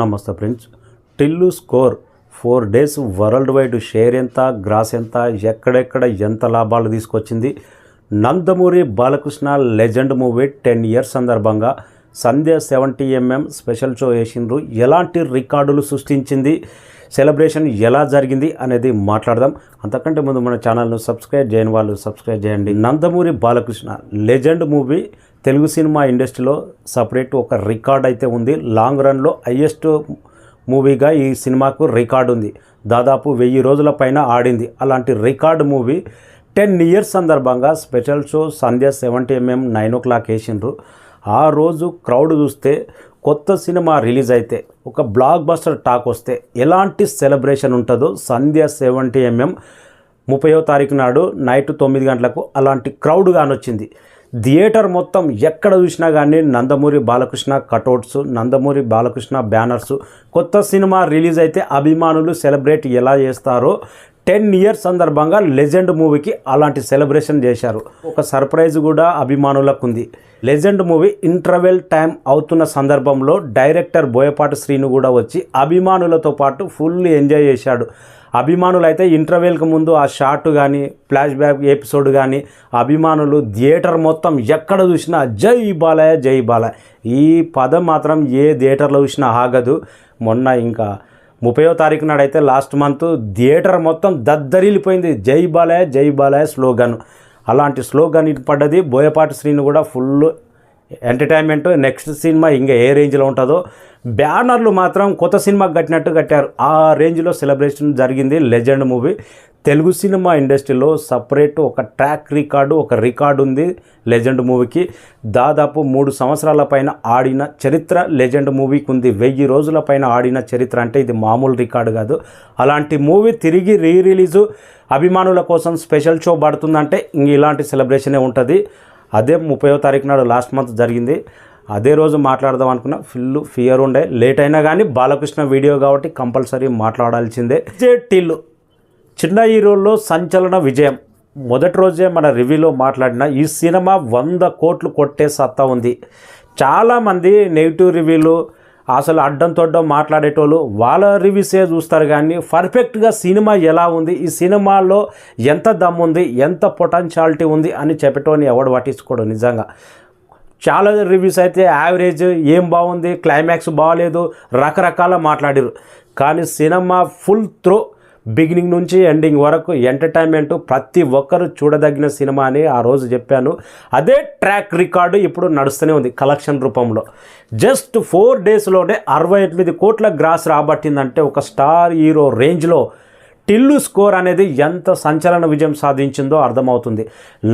నమస్తే friends. Tillu score 4 days world wide share ఎంత, gross ఎంత, ఎక్కడెక్కడ ఎంత లాభాలు తీసుకొచ్చింది. Nandamuri Balakrishna legend movie 10 years సందర్భంగా సంధ్య 70mm స్పెషల్ షో వేసిండ్రు. ఎలాంటి రికార్డులు సృష్టించింది, సెలబ్రేషన్ ఎలా జరిగింది అనేది మాట్లాడదాం. అంతకంటే ముందు మన ఛానల్ను సబ్స్క్రైబ్ చేయని వాళ్ళు సబ్స్క్రైబ్ చేయండి. Nandamuri Balakrishna legend movie Telugu cinema ఇండస్ట్రీలో సపరేట్ ఒక రికార్డ్ అయితే ఉంది. లాంగ్ రన్లో హైయెస్ట్ మూవీగా ఈ సినిమాకు రికార్డు ఉంది. దాదాపు 1000 రోజుల పైన ఆడింది. అలాంటి రికార్డు మూవీ 10 years సందర్భంగా స్పెషల్ షో సంధ్య 70mm 9 o'clock వేసిండ్రు. ఆ రోజు క్రౌడ్ చూస్తే కొత్త సినిమా రిలీజ్ అయితే ఒక బ్లాక్ బస్టర్ టాక్ వస్తే ఎలాంటి సెలబ్రేషన్ ఉంటుందో సంధ్య 70mm 30వ తారీఖు నాడు నైట్ 9 గంటలకు అలాంటి క్రౌడ్ కానొచ్చింది. థియేటర్ మొత్తం ఎక్కడ చూసినా కానీ నందమూరి బాలకృష్ణ కటౌట్స్, నందమూరి బాలకృష్ణ బ్యానర్స్. కొత్త సినిమా రిలీజ్ అయితే అభిమానులు సెలబ్రేట్ ఎలా చేస్తారో 10 years సందర్భంగా లెజెండ్ మూవీకి అలాంటి సెలబ్రేషన్ చేశారు. ఒక సర్ప్రైజ్ కూడా అభిమానులకు ఉంది. లెజెండ్ మూవీ ఇంటర్వెల్ టైం అవుతున్న సందర్భంలో డైరెక్టర్ బోయపాటి శ్రీను కూడా వచ్చి అభిమానులతో పాటు ఫుల్ ఎంజాయ్ చేశాడు. అభిమానులు అయితే ఇంటర్వెల్కి ముందు ఆ షాట్ కానీ, ఫ్లాష్ బ్యాక్ ఎపిసోడ్ కానీ అభిమానులు థియేటర్ మొత్తం ఎక్కడ చూసినా జై బాలయ్య జై బాలయ్య, ఈ పదం మాత్రం ఏ థియేటర్లో చూసినా ఆగదు. మొన్న ఇంకా 30వ తారీఖు నాడైతే లాస్ట్ మంత్ థియేటర్ మొత్తం దద్దరిల్లిపోయింది జై బాలయ్య స్లోగన్. అలాంటి స్లోగన్ పడ్డది. బోయపాటి శ్రీను కూడా ఫుల్ ఎంటర్టైన్మెంట్. నెక్స్ట్ సినిమా ఇంకా ఏ రేంజ్లో ఉంటుందో. బ్యానర్లు మాత్రం కొత్త సినిమాకి కట్టినట్టు కట్టారు. ఆ రేంజ్లో సెలబ్రేషన్ జరిగింది లెజెండ్ మూవీ. తెలుగు సినిమా ఇండస్ట్రీలో సపరేట్ ఒక ట్రాక్ రికార్డు, ఒక రికార్డు ఉంది లెజెండ్ మూవీకి. దాదాపు 3 సంవత్సరాల పైన ఆడిన చరిత్ర లెజెండ్ మూవీకి ఉంది. 1000 రోజుల పైన ఆడిన చరిత్ర అంటే ఇది మామూలు రికార్డు కాదు. అలాంటి మూవీ తిరిగి రిలీజు అభిమానుల కోసం స్పెషల్ షో పడుతుందంటే ఇంక ఇలాంటి సెలబ్రేషనే ఉంటుంది. అదే 30వ తారీఖు నాడు లాస్ట్ మంత్ జరిగింది. అదే రోజు మాట్లాడదాం అనుకున్నా, ఫుల్ ఫియర్ ఉండే. లేట్ అయినా కానీ బాలకృష్ణ వీడియో కాబట్టి కంపల్సరీ మాట్లాడాల్సిందే. టిల్లు చిన్న హీరోల్లో సంచలన విజయం. మొదటి రోజే మన రివ్యూలో మాట్లాడిన ఈ సినిమా 100 కోట్లు కొట్టే సత్తా ఉంది. చాలామంది నెగిటివ్ రివ్యూలు, అసలు అడ్డం తొడ్డం మాట్లాడేటోళ్ళు వాళ్ళ రివ్యూసే చూస్తారు. కానీ పర్ఫెక్ట్గా సినిమా ఎలా ఉంది, ఈ సినిమాలో ఎంత దమ్ ఉంది, ఎంత పొటెన్షియాలిటీ ఉంది అని చెప్పేటోని ఎవడు పట్టించుకోడు. నిజంగా చాలా రివ్యూస్ అయితే యావరేజ్, ఏం బాగుంది, క్లైమాక్స్ బాగాలేదు, రకరకాల మాట్లాడారు. కానీ సినిమా ఫుల్ త్రో, బిగినింగ్ నుంచి ఎండింగ్ వరకు ఎంటర్టైన్మెంట్, ప్రతి ఒక్కరు చూడదగిన సినిమా అని ఆ రోజు చెప్పాను. అదే ట్రాక్ రికార్డు ఇప్పుడు నడుస్తూనే ఉంది కలెక్షన్ రూపంలో. జస్ట్ 4 daysలోనే 68 కోట్ల గ్రాస్ రాబట్టిందంటే ఒక స్టార్ హీరో రేంజ్లో టిల్లు స్కోర్ అనేది ఎంత సంచలన విజయం సాధించిందో అర్థమవుతుంది.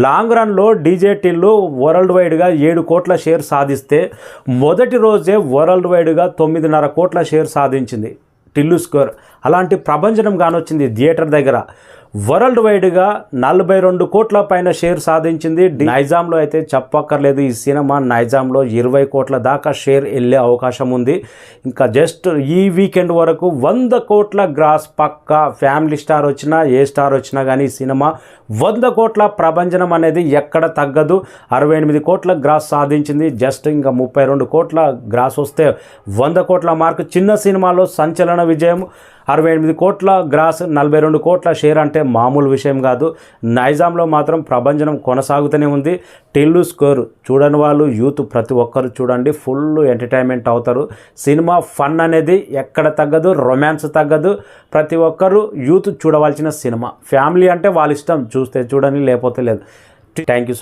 లాంగ్ రన్లో డీజే టిల్లు వరల్డ్ వైడ్గా 7 కోట్ల షేర్ సాధిస్తే మొదటి రోజే వరల్డ్ వైడ్గా 9.5 కోట్ల షేర్ సాధించింది టిల్లు స్కోర్. అలాంటి ప్రభంజనం కానొచ్చింది థియేటర్ దగ్గర. వరల్డ్ వైడ్గా 42 కోట్ల పైన షేర్ సాధించింది. నైజాంలో అయితే చెప్పక్కర్లేదు. ఈ సినిమా నైజాంలో 20 కోట్ల దాకా షేర్ వెళ్ళే అవకాశం ఉంది. ఇంకా జస్ట్ ఈ వీకెండ్ వరకు 100 కోట్ల గ్రాస్ పక్కా. ఫ్యామిలీ స్టార్ వచ్చినా, ఏ స్టార్ వచ్చినా కానీ ఈ సినిమా 100 కోట్ల ప్రభంజనం అనేది ఎక్కడ తగ్గదు. 68 కోట్ల గ్రాస్ సాధించింది. జస్ట్ ఇంకా 32 కోట్ల గ్రాస్ వస్తే 100 కోట్ల మార్క్. చిన్న సినిమాలో సంచలన విజయం. 68 కోట్ల గ్రాస్, 42 కోట్ల షేర్ అంటే మామూలు విషయం కాదు. నైజాంలో మాత్రం ప్రభంజనం కొనసాగుతూనే ఉంది. టిల్లు స్కోర్ చూడని వాళ్ళు, యూత్ ప్రతి ఒక్కరు చూడండి, ఫుల్ ఎంటర్టైన్మెంట్ అవుతారు. సినిమా ఫన్ అనేది ఎక్కడ తగ్గదు, రొమాన్స్ తగ్గదు. ప్రతి ఒక్కరు యూత్ చూడవలసిన సినిమా. ఫ్యామిలీ అంటే వాళ్ళ ఇష్టం, చూస్తే చూడని లేకపోతే లేదు. Thank you so much.